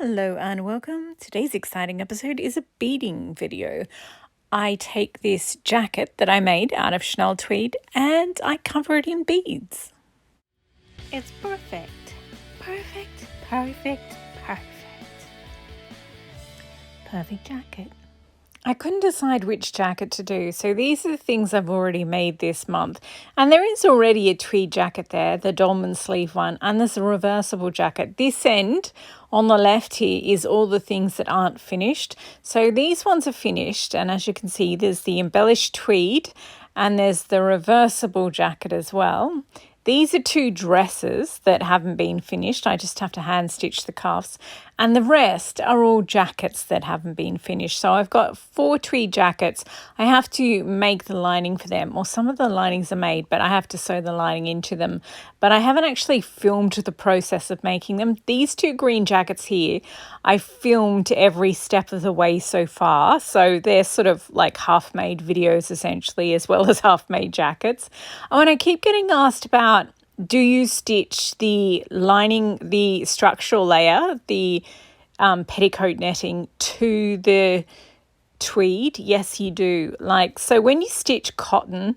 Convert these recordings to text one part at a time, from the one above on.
Hello and welcome. Today's exciting episode is a beading video. I take this jacket that I made out of Chanel tweed and I cover it in beads. It's perfect. Perfect, perfect, perfect. Perfect jacket. I couldn't decide which jacket to do, so these are the things I've already made this month. And there is already a tweed jacket there, the dolman sleeve one, and there's a reversible jacket. This end on the left here is all the things that aren't finished. So these ones are finished, and as you can see, there's the embellished tweed and there's the reversible jacket as well. These are two dresses that haven't been finished. I just have to hand stitch the cuffs. And the rest are all jackets that haven't been finished. So I've got 4 tweed jackets. I have to make the lining for them. Or some of the linings are made, but I have to sew the lining into them. But I haven't actually filmed the process of making them. These 2 green jackets here, I filmed every step of the way so far. So they're sort of like half-made videos essentially, as well as half-made jackets. Oh, and I keep getting asked about, do you stitch the lining, the structural layer, the petticoat netting to the tweed? Yes, you do. So when you stitch cotton,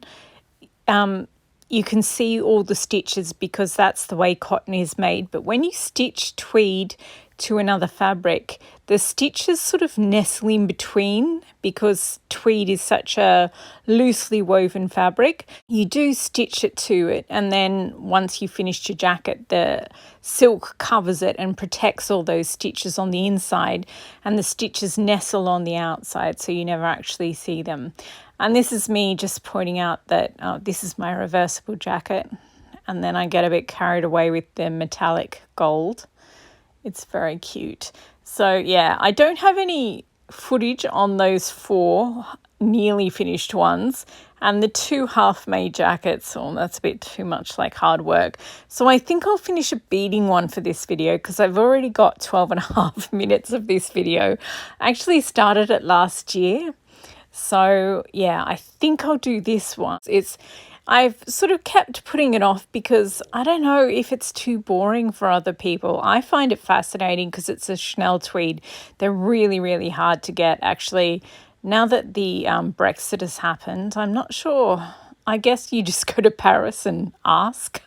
you can see all the stitches because that's the way cotton is made. But when you stitch tweed to another fabric, the stitches sort of nestle in between because tweed is such a loosely woven fabric. You do stitch it to it, and then once you finished your jacket, the silk covers it and protects all those stitches on the inside, and the stitches nestle on the outside, so you never actually see them. And this is me just pointing out that this is my reversible jacket, and then I get a bit carried away with the metallic gold. It's very cute. So yeah, I don't have any footage on those 4 nearly finished ones, and the 2 half-made jackets, that's a bit too much like hard work. So I think I'll finish a beading one for this video because I've already got 12.5 minutes of this video. I actually started it last year. So yeah, I think I'll do this one. I've sort of kept putting it off because I don't know if it's too boring for other people. I find it fascinating because it's a Chanel tweed. They're really, really hard to get. Actually, now that the Brexit has happened, I'm not sure. I guess you just go to Paris and ask.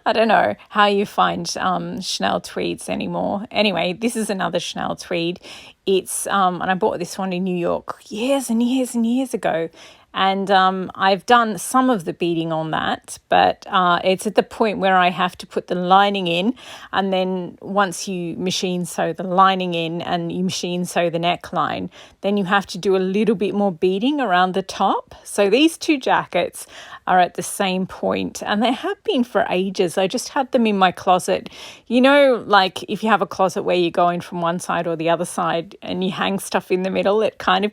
I don't know how you find Chanel tweeds anymore. Anyway, this is another Chanel tweed. It's and I bought this one in New York years and years and years ago. And I've done some of the beading on that, but it's at the point where I have to put the lining in, and then once you machine sew the lining in and you machine sew the neckline, then you have to do a little bit more beading around the top. So these 2 jackets are at the same point, and they have been for ages. I just had them in my closet. You know, like if you have a closet where you're going from one side or the other side and you hang stuff in the middle, it kind of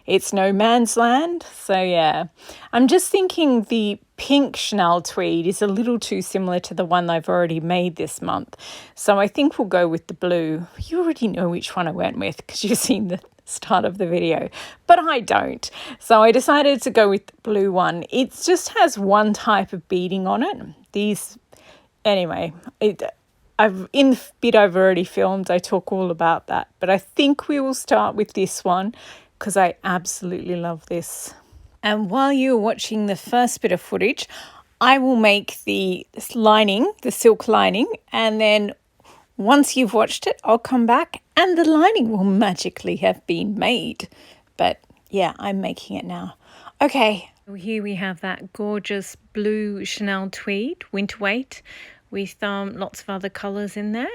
it's no man's land. So yeah, I'm just thinking the pink Chanel tweed is a little too similar to the one I've already made this month. So I think we'll go with the blue. You already know which one I went with because you've seen the start of the video, but I don't. So I decided to go with the blue one. It just has one type of beading on it. Anyway, in the bit I've already filmed, I talk all about that. But I think we will start with this one because I absolutely love this. And while you're watching the first bit of footage, I will make the lining, the silk lining, and then once you've watched it, I'll come back and the lining will magically have been made. But yeah, I'm making it now. Okay, here we have that gorgeous blue Chanel tweed, winter weight, with lots of other colours in there.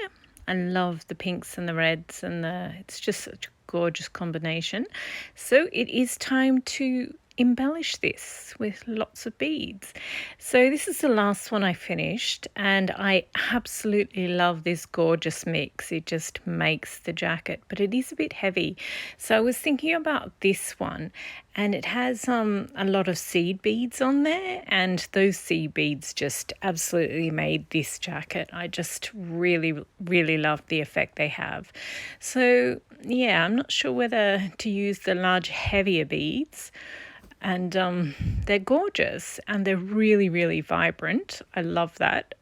I love the pinks and the reds, and it's just such a gorgeous combination. So it is time to embellish this with lots of beads. So this is the last one I finished, and I absolutely love this gorgeous mix. It just makes the jacket, but it is a bit heavy. So I was thinking about this one, and it has a lot of seed beads on there, and those seed beads just absolutely made this jacket. I just really, really love the effect they have. So yeah, I'm not sure whether to use the large, heavier beads. And they're gorgeous and they're really, really vibrant. I love that.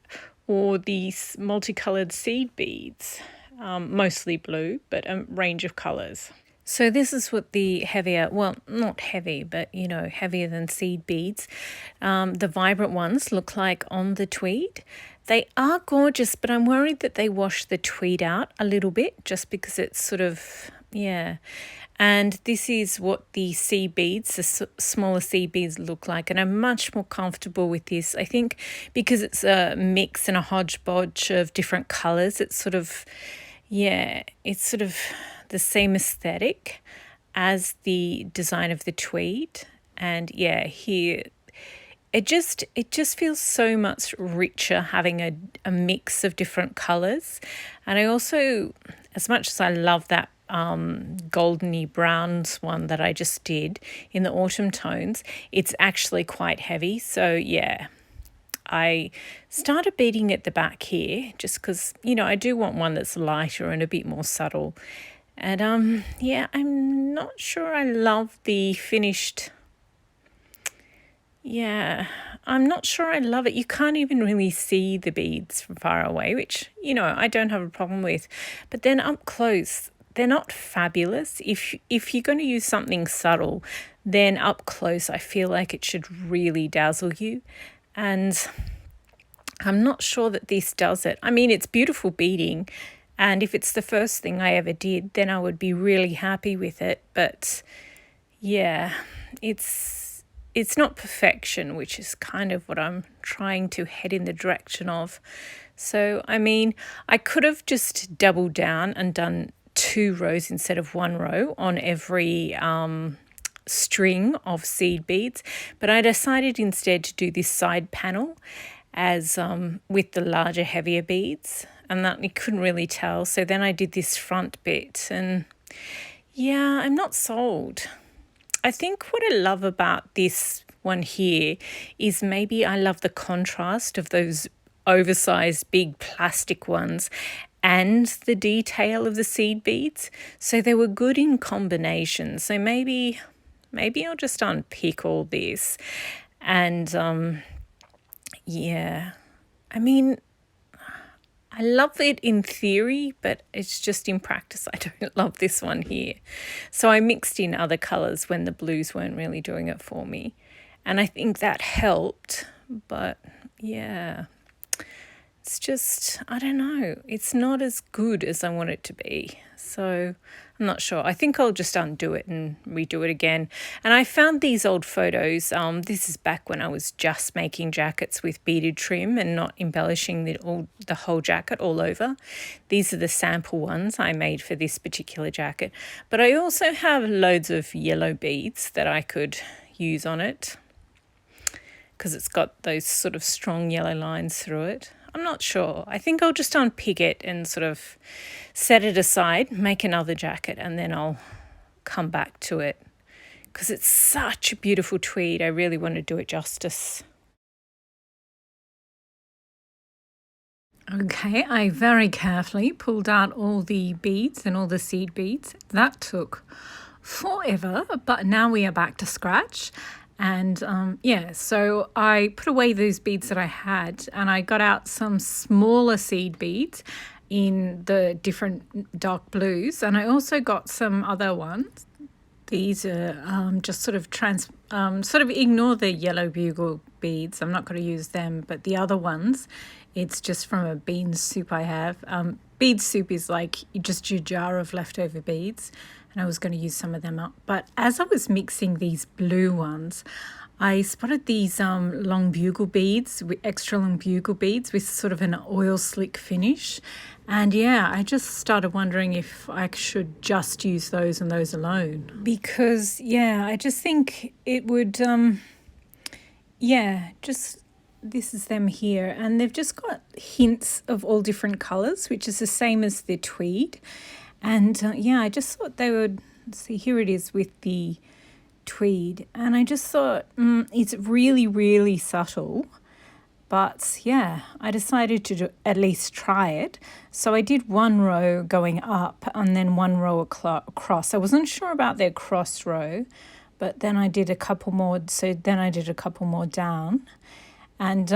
Or these multicolored seed beads. mostly blue, but a range of colours. So this is what the heavier, well, not heavy, but, you know, heavier than seed beads, the vibrant ones look like on the tweed. They are gorgeous, but I'm worried that they wash the tweed out a little bit just because it's sort of, yeah. And this is what the seed beads, the smaller seed beads look like. And I'm much more comfortable with this. I think because it's a mix and a hodgepodge of different colours, it's sort of, yeah, it's sort of the same aesthetic as the design of the tweed. And yeah, here it just feels so much richer having a mix of different colours. And I also, as much as I love that goldeny browns one that I just did in the autumn tones, it's actually quite heavy. So yeah, I started beading at the back here just because, you know, I do want one that's lighter and a bit more subtle. And yeah, I'm not sure I love the finished. Yeah, I'm not sure I love it. You can't even really see the beads from far away, which, you know, I don't have a problem with. But then up close, they're not fabulous. If you're going to use something subtle, then up close I feel like it should really dazzle you. And I'm not sure that this does it. I mean, it's beautiful beading, and if it's the first thing I ever did, then I would be really happy with it. But yeah, it's not perfection, which is kind of what I'm trying to head in the direction of. So, I mean, I could have just doubled down and done 2 rows instead of 1 row on every string of seed beads, but I decided instead to do this side panel as with the larger, heavier beads, and that you couldn't really tell. So then I did this front bit, and yeah, I'm not sold. I think what I love about this one here is maybe I love the contrast of those oversized big plastic ones and the detail of the seed beads. So they were good in combination. So maybe I'll just unpick all this. And yeah, I mean, I love it in theory, but it's just in practice I don't love this one here. So I mixed in other colours when the blues weren't really doing it for me. And I think that helped, but yeah, it's just, I don't know, it's not as good as I want it to be. So I'm not sure. I think I'll just undo it and redo it again. And I found these old photos. This is back when I was just making jackets with beaded trim and not embellishing the whole jacket all over. These are the sample ones I made for this particular jacket. But I also have loads of yellow beads that I could use on it because it's got those sort of strong yellow lines through it. I'm not sure. I think I'll just unpick it and sort of set it aside, make another jacket, and then I'll come back to it because it's such a beautiful tweed. I really want to do it justice. Okay, I very carefully pulled out all the beads and all the seed beads. That took forever, but now we are back to scratch. And yeah, so I put away those beads that I had, and I got out some smaller seed beads in the different dark blues, and I also got some other ones. These are just sort of ignore the yellow bugle beads. I'm not going to use them, but the other ones, it's just from a bean soup I have. Bead soup is like just your jar of leftover beads, and I was going to use some of them up. But as I was mixing these blue ones, I spotted these long bugle beads, extra long bugle beads with sort of an oil slick finish. And yeah, I just started wondering if I should just use those and those alone. Because yeah, I just think it would, this is them here. And they've just got hints of all different colours, which is the same as the tweed. And yeah, I just thought they would, see, here it is with the tweed. And I just thought it's really, really subtle. But yeah, I decided to at least try it. So I did 1 row going up and then 1 row across. I wasn't sure about their cross row, but then I did a couple more. So then I did a couple more down. And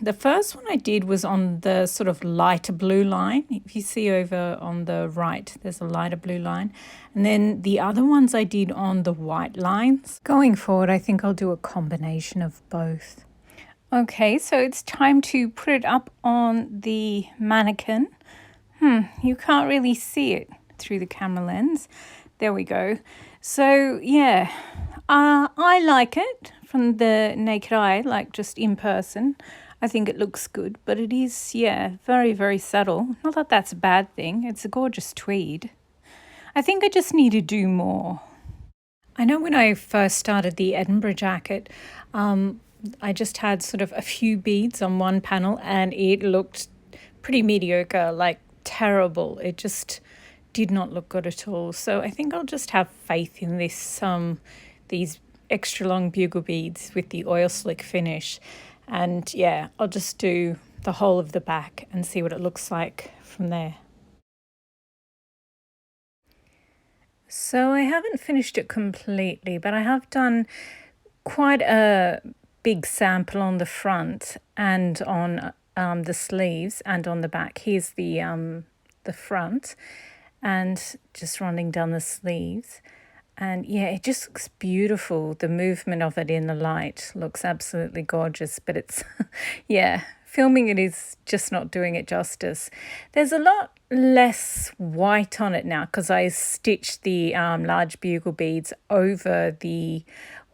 the first one I did was on the sort of lighter blue line. If you see over on the right, there's a lighter blue line. And then the other ones I did on the white lines. Going forward, I think I'll do a combination of both. Okay, so it's time to put it up on the mannequin. You can't really see it through the camera lens. There we go. So yeah, I like it from the naked eye, like just in person. I think it looks good, but it is, yeah, very, very subtle. Not that that's a bad thing. It's a gorgeous tweed. I think I just need to do more. I know when I first started the Edinburgh jacket, I just had sort of a few beads on one panel and it looked pretty mediocre, like terrible. It just did not look good at all. So I think I'll just have faith in this these extra long bugle beads with the oil slick finish. And yeah, I'll just do the whole of the back and see what it looks like from there. So I haven't finished it completely, but I have done quite a big sample on the front and on the sleeves and on the back. Here's the front, and just running down the sleeves. And yeah, it just looks beautiful. The movement of it in the light looks absolutely gorgeous, but it's, yeah, filming it is just not doing it justice. There's a lot less white on it now because I stitched the large bugle beads over the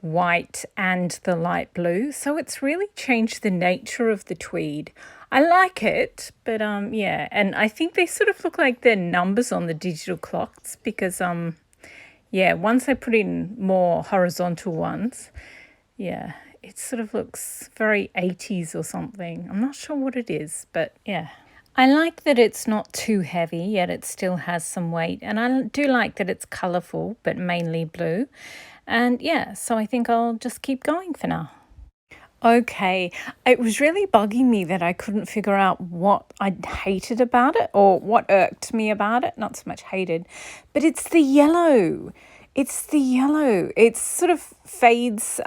white and the light blue. So it's really changed the nature of the tweed. I like it, but yeah, and I think they sort of look like they're numbers on the digital clocks because yeah, once I put in more horizontal ones, yeah, it sort of looks very 80s or something. I'm not sure what it is, but yeah. I like that it's not too heavy, yet it still has some weight. And I do like that it's colourful, but mainly blue. And yeah, so I think I'll just keep going for now. Okay, it was really bugging me that I couldn't figure out what I hated about it or what irked me about it. Not so much hated, but it's the yellow. It's the yellow. It sort of fades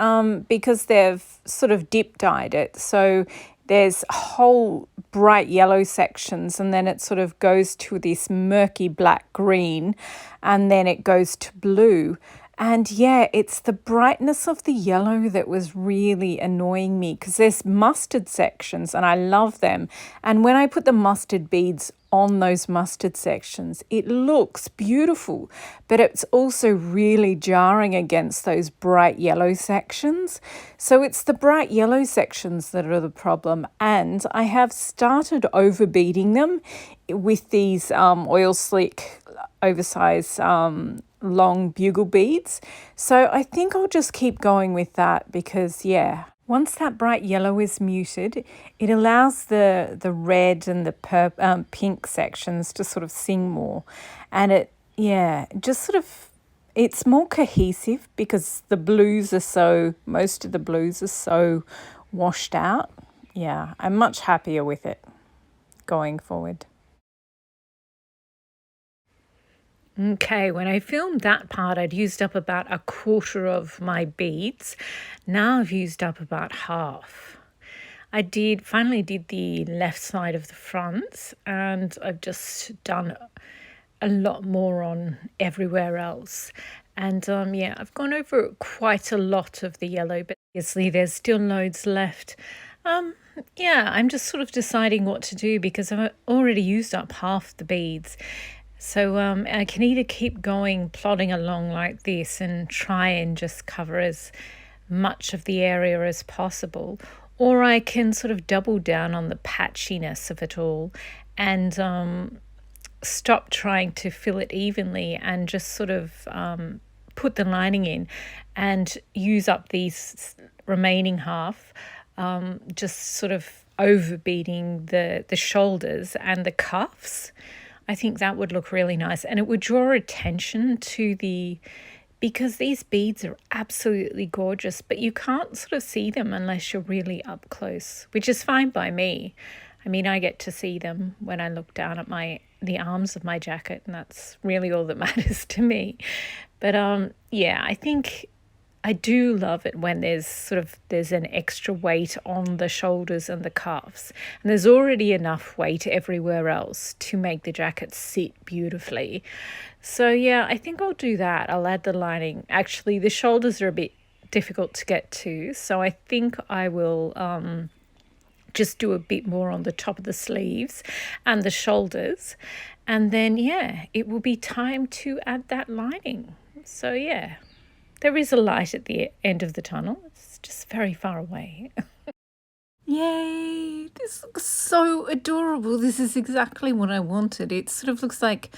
because they've sort of dip dyed it. So there's whole bright yellow sections and then it sort of goes to this murky black green and then it goes to blue. And yeah, it's the brightness of the yellow that was really annoying me because there's mustard sections and I love them. And when I put the mustard beads on those mustard sections, it looks beautiful, but it's also really jarring against those bright yellow sections. So it's the bright yellow sections that are the problem. And I have started over beading them with these oil slick oversized long bugle beads. So I think I'll just keep going with that because yeah, once that bright yellow is muted, it allows the red and the pink sections to sort of sing more. And it, yeah, just sort of, it's more cohesive because the blues are so, most of the blues are so washed out. Yeah, I'm much happier with it going forward. Okay, when I filmed that part, I'd used up about a quarter of my beads. Now I've used up about half. I finally did the left side of the front and I've just done a lot more on everywhere else. And yeah, I've gone over quite a lot of the yellow, but obviously there's still loads left. Yeah, I'm just sort of deciding what to do because I've already used up half the beads. So I can either keep going, plodding along like this and try and just cover as much of the area as possible, or I can sort of double down on the patchiness of it all and stop trying to fill it evenly and just sort of put the lining in and use up these remaining half, just sort of over beading the shoulders and the cuffs. I think that would look really nice and it would draw attention to because these beads are absolutely gorgeous, but you can't sort of see them unless you're really up close, which is fine by me. I mean, I get to see them when I look down at the arms of my jacket and that's really all that matters to me. But yeah, I think I do love it when there's an extra weight on the shoulders and the cuffs, and there's already enough weight everywhere else to make the jacket sit beautifully. So yeah, I think I'll do that. I'll add the lining. Actually, the shoulders are a bit difficult to get to, so I think I will just do a bit more on the top of the sleeves and the shoulders, and then yeah, it will be time to add that lining. So yeah, there is a light at the end of the tunnel. It's just very far away. Yay! This looks so adorable. This is exactly what I wanted. It sort of looks like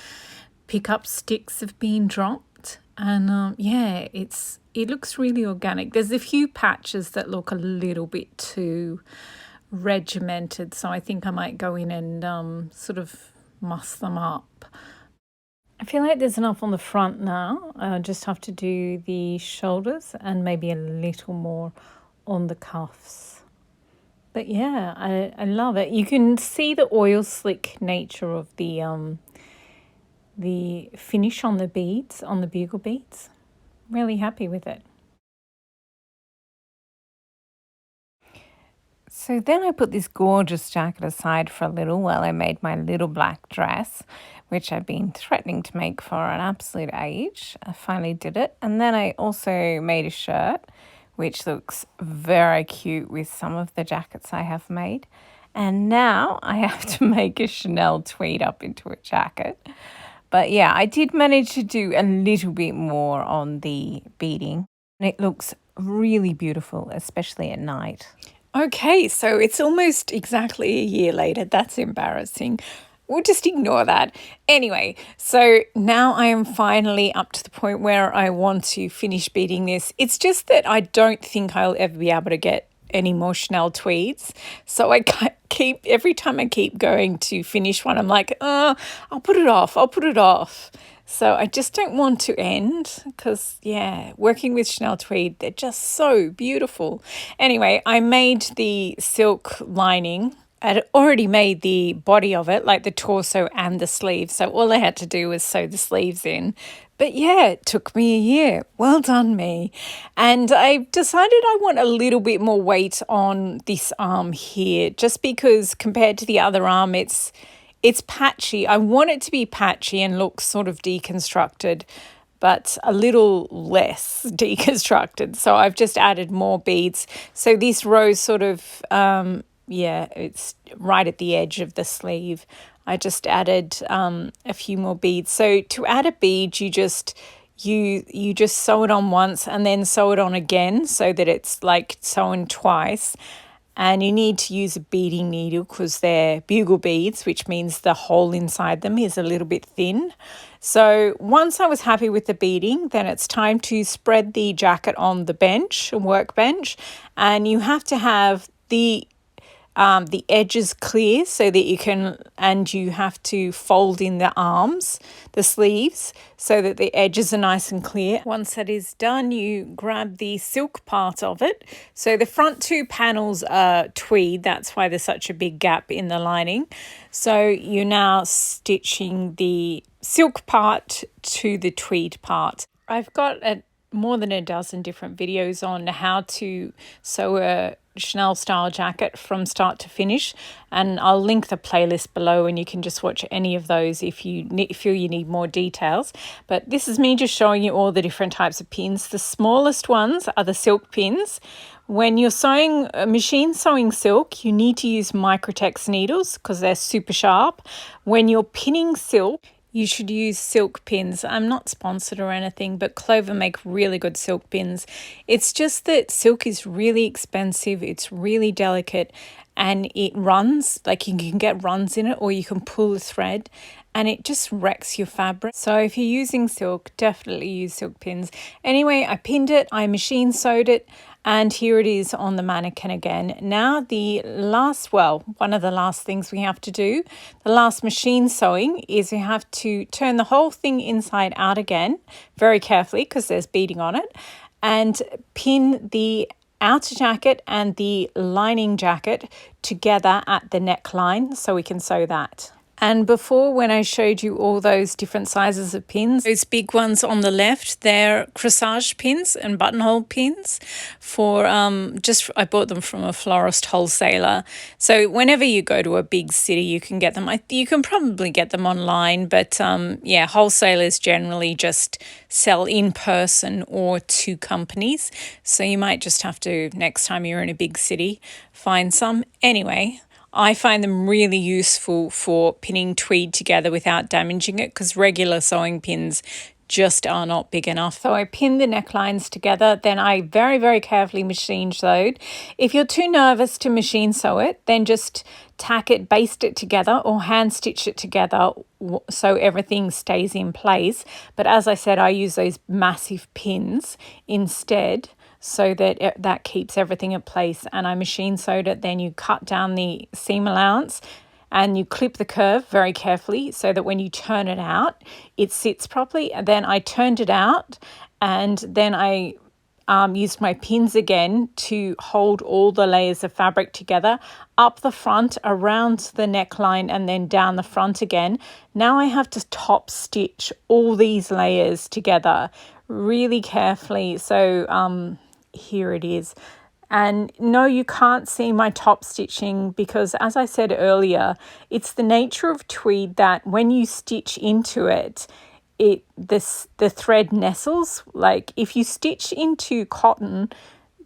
pickup sticks have been dropped. And yeah, it looks really organic. There's a few patches that look a little bit too regimented. So I think I might go in and sort of muss them up. I feel like there's enough on the front now. I just have to do the shoulders and maybe a little more on the cuffs. But yeah, I love it. You can see the oil slick nature of the finish on the beads, on the bugle beads. Really happy with it. So then I put this gorgeous jacket aside for a little while I made my little black dress, which I've been threatening to make for an absolute age. I finally did it. And then I also made a shirt, which looks very cute with some of the jackets I have made. And now I have to make a Chanel tweed up into a jacket. But yeah, I did manage to do a little bit more on the beading. It looks really beautiful, especially at night. Okay, so it's almost exactly a year later. That's embarrassing. We'll just ignore that. Anyway, so now I am finally up to the point where I want to finish beading this. It's just that I don't think I'll ever be able to get any more Chanel tweeds. So I keep, every time I keep going to finish one, I'm like, I'll put it off. So I just don't want to end because, yeah, working with Chanel tweed, they're just so beautiful. Anyway, I made the silk lining. I'd already made the body of it, like the torso and the sleeves. So all I had to do was sew the sleeves in. But yeah, it took me a year. Well done, me. And I decided I want a little bit more weight on this arm here, just because compared to the other arm, it's patchy. I want it to be patchy and look sort of deconstructed, but a little less deconstructed. So I've just added more beads. So this row sort of, it's right at the edge of the sleeve. I just added a few more beads. So to add a bead, you just sew it on once and then sew it on again so that it's like sewn twice. And you need to use a beading needle because they're bugle beads, which means the hole inside them is a little bit thin. So once I was happy with the beading, then it's time to spread the jacket on the bench, workbench, and you have to have the edges clear so that you have to fold in the arms, the sleeves, so that the edges are nice and clear. Once that is done, you grab the silk part of it. So the front two panels are tweed. That's why there's such a big gap in the lining. So you're now stitching the silk part to the tweed part. I've got more than a dozen different videos on how to sew a Chanel style jacket from start to finish, and I'll link the playlist below and you can just watch any of those if you feel you need more details. But this is me just showing you all the different types of pins. The smallest ones are the silk pins. When you're machine sewing silk, you need to use Microtex needles because they're super sharp. When you're pinning silk, you should use silk pins. I'm not sponsored or anything, but Clover make really good silk pins. It's just that silk is really expensive. It's really delicate and it runs, like you can get runs in it or you can pull the thread and it just wrecks your fabric. So if you're using silk, definitely use silk pins. Anyway, I pinned it, I machine sewed it, and here it is on the mannequin again. Now one of the last things we have to do, the last machine sewing, is we have to turn the whole thing inside out again, very carefully because there's beading on it, and pin the outer jacket and the lining jacket together at the neckline so we can sew that. And before, when I showed you all those different sizes of pins, those big ones on the left, they're corsage pins and buttonhole pins for I bought them from a florist wholesaler. So whenever you go to a big city, you can get them. You can probably get them online, but yeah, wholesalers generally just sell in person or to companies. So you might just have to, next time you're in a big city, find some. Anyway, I find them really useful for pinning tweed together without damaging it, because regular sewing pins just are not big enough. So I pin the necklines together, then I very, very carefully machine sewed. If you're too nervous to machine sew it, then just tack it, baste it together, or hand stitch it together so everything stays in place. But as I said, I use those massive pins instead, so that keeps everything in place. And I machine sewed it. Then you cut down the seam allowance and you clip the curve very carefully so that when you turn it out, it sits properly. And then I turned it out, and then I used my pins again to hold all the layers of fabric together, up the front, around the neckline, and then down the front again. Now I have to top stitch all these layers together really carefully. So here it is. And no, you can't see my top stitching because, as I said earlier, it's the nature of tweed that when you stitch into it, the thread nestles. Like if you stitch into cotton,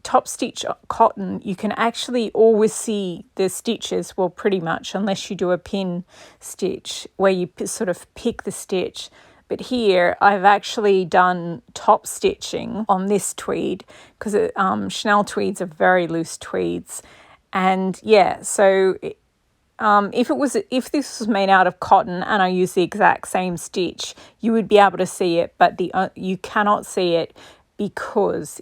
top stitch cotton, you can actually always see the stitches, well, pretty much, unless you do a pin stitch where you sort of pick the stitch. But here I've actually done top stitching on this tweed because Chanel tweeds are very loose tweeds. And yeah, so if this was made out of cotton and I used the exact same stitch, you would be able to see it, but you cannot see it because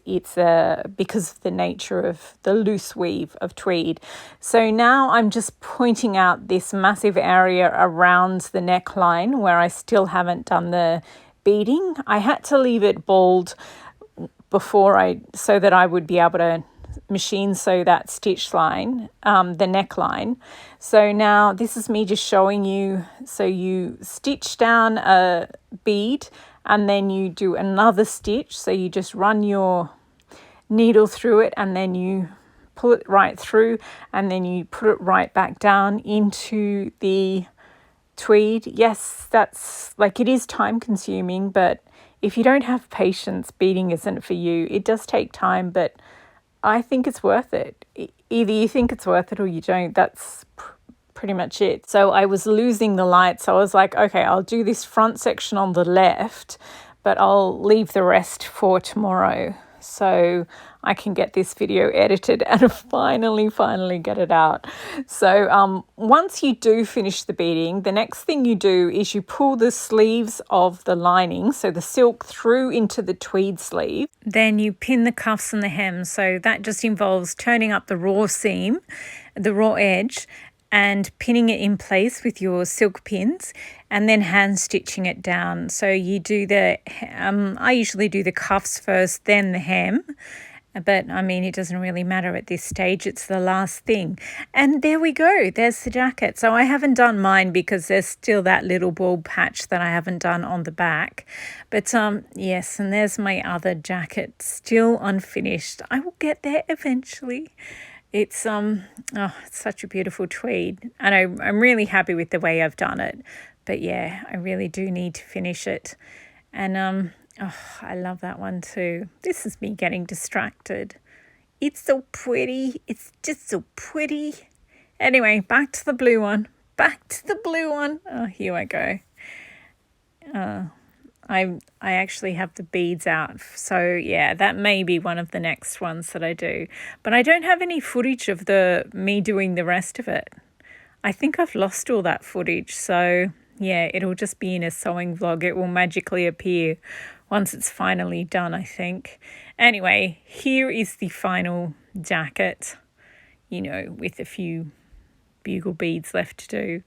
because of the nature of the loose weave of tweed. So now I'm just pointing out this massive area around the neckline where I still haven't done the beading. I had to leave it bald so that I would be able to machine sew that stitch line, the neckline. So now this is me just showing you. So you stitch down a bead and then you do another stitch. So you just run your needle through it and then you pull it right through and then you put it right back down into the tweed. Yes, that's like, it is time consuming, but if you don't have patience, beading isn't for you. It does take time, but I think it's worth it. Either you think it's worth it or you don't. That's pretty much it. So I was losing the light. So I was like, okay, I'll do this front section on the left, but I'll leave the rest for tomorrow so I can get this video edited and finally get it out. So once you do finish the beading, the next thing you do is you pull the sleeves of the lining, so the silk, through into the tweed sleeve. Then you pin the cuffs and the hem. So that just involves turning up the raw seam, the raw edge, and pinning it in place with your silk pins and then hand stitching it down. So you do I usually do the cuffs first, then the hem. But I mean, it doesn't really matter at this stage. It's the last thing. And there we go. There's the jacket. So I haven't done mine because there's still that little bald patch that I haven't done on the back. But yes, and there's my other jacket still unfinished. I will get there eventually. It's it's such a beautiful tweed. And I'm really happy with the way I've done it. But yeah, I really do need to finish it. And oh, I love that one too. This is me getting distracted. It's so pretty. It's just so pretty. Anyway, back to the blue one. Back to the blue one. Oh, here I go. I actually have the beads out. So yeah, that may be one of the next ones that I do. But I don't have any footage of me doing the rest of it. I think I've lost all that footage. So yeah, it'll just be in a sewing vlog. It will magically appear once it's finally done, I think. Anyway, here is the final jacket, with a few bugle beads left to do.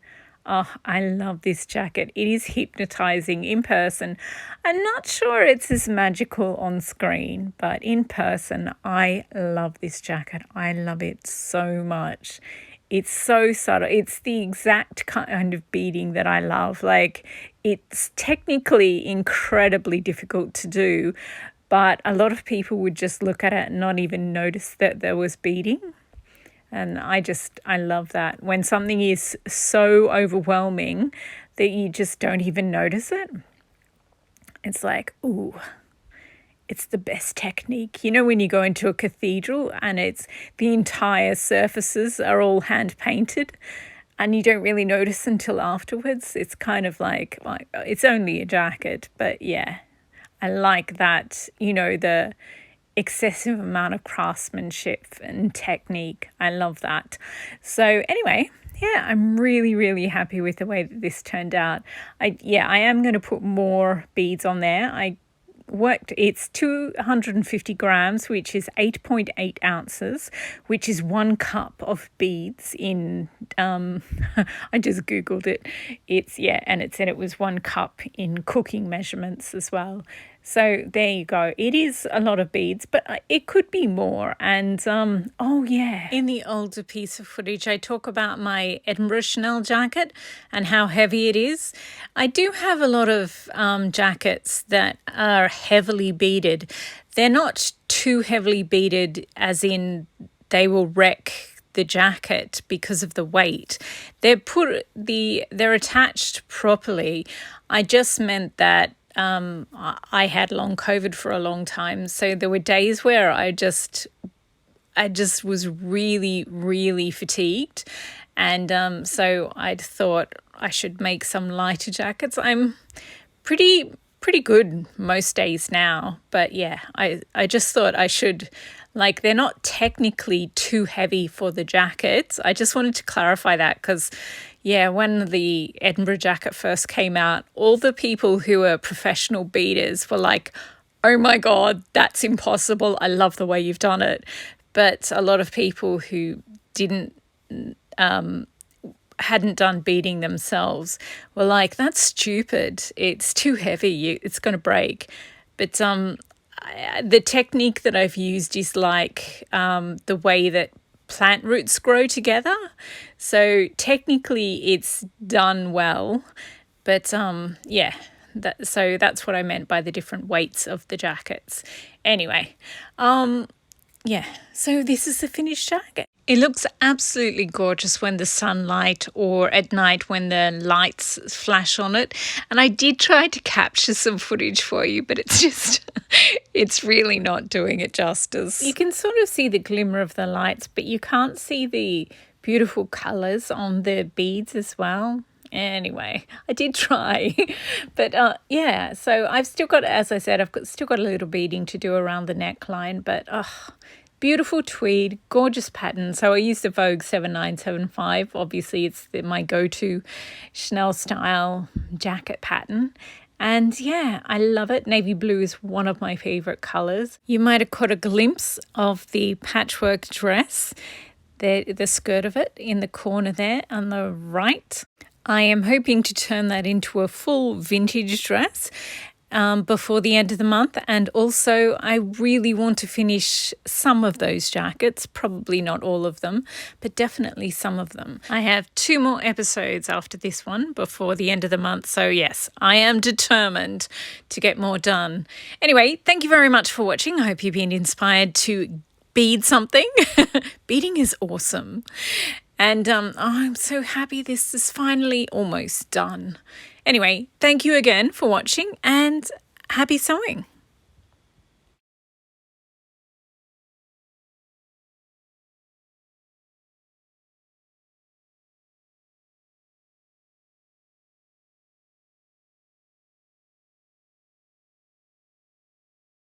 Oh, I love this jacket. It is hypnotizing in person. I'm not sure it's as magical on screen, but in person, I love this jacket. I love it so much. It's so subtle. It's the exact kind of beading that I love. Like, it's technically incredibly difficult to do, but a lot of people would just look at it and not even notice that there was beading. And I love that. When something is so overwhelming that you just don't even notice it. It's like, ooh, it's the best technique. You know, when you go into a cathedral and it's the entire surfaces are all hand painted and you don't really notice until afterwards. It's kind of like it's only a jacket, but yeah, I like that, you know, the excessive amount of craftsmanship and technique. I love that. So anyway, yeah, I'm really, really happy with the way that this turned out. I am going to put more beads on there. It's 250 grams, which is 8.8 ounces, which is 1 cup of beads in, I just Googled it. And it said it was 1 cup in cooking measurements as well. So there you go. It is a lot of beads, but it could be more. And, in the older piece of footage, I talk about my Edinburgh Chanel jacket and how heavy it is. I do have a lot of jackets that are heavily beaded. They're not too heavily beaded as in they will wreck the jacket because of the weight. They're attached properly. I just meant that I had long COVID for a long time, so there were days where I just was really, really fatigued, and so I'd thought I should make some lighter jackets. I'm pretty good most days now, but yeah, I just thought I should. Like, they're not technically too heavy for the jackets. I just wanted to clarify that because, yeah, when the Edinburgh jacket first came out, all the people who are professional beaders were like, oh my God, that's impossible. I love the way you've done it. But a lot of people who hadn't done beading themselves were like, that's stupid. It's too heavy. It's going to break. But the technique that I've used is like the way that plant roots grow together. So technically it's done well, but so that's what I meant by the different weights of the jackets. Anyway, so this is the finished jacket. It looks absolutely gorgeous when the sunlight or at night when the lights flash on it. And I did try to capture some footage for you, but it's just, it's really not doing it justice. You can sort of see the glimmer of the lights, but you can't see the beautiful colours on the beads as well. Anyway, I did try, but so I've still got, as I said, still got a little beading to do around the neckline, but beautiful tweed, gorgeous pattern. So I used the Vogue 7975. Obviously, it's my go-to Chanel style jacket pattern. And yeah, I love it. Navy blue is one of my favorite colors. You might have caught a glimpse of the patchwork dress, the skirt of it in the corner there on the right. I am hoping to turn that into a full vintage dress before the end of the month. And also I really want to finish some of those jackets, probably not all of them, but definitely some of them. I have 2 more episodes after this one before the end of the month. So yes, I am determined to get more done. Anyway, thank you very much for watching. I hope you've been inspired to bead something. Beading is awesome. And I'm so happy this is finally almost done. Anyway, thank you again for watching and happy sewing.